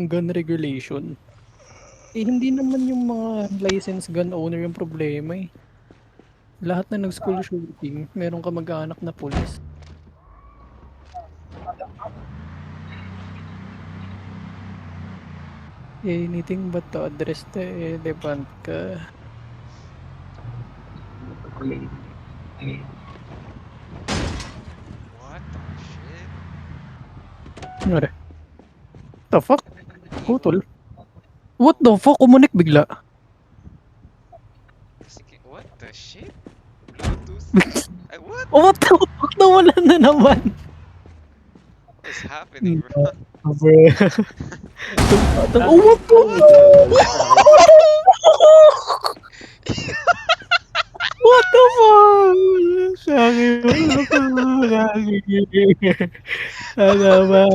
gun regulation. Eh, hindi naman yung mga licensed gun owner yung problema eh. Lahat na nag-school shooting, meron ka mag-anak na pulis. Anything but to address the elephant ka. What the shit? Ano the fuck? Putol. What the fuck? Kumunik bigla. Sige, what the shit? Bluetooth? Ay, what? Oh, what the fuck? Nawala na naman. What is happening, bro? Oh, what the What the fuck? Sabi mo, ano ba?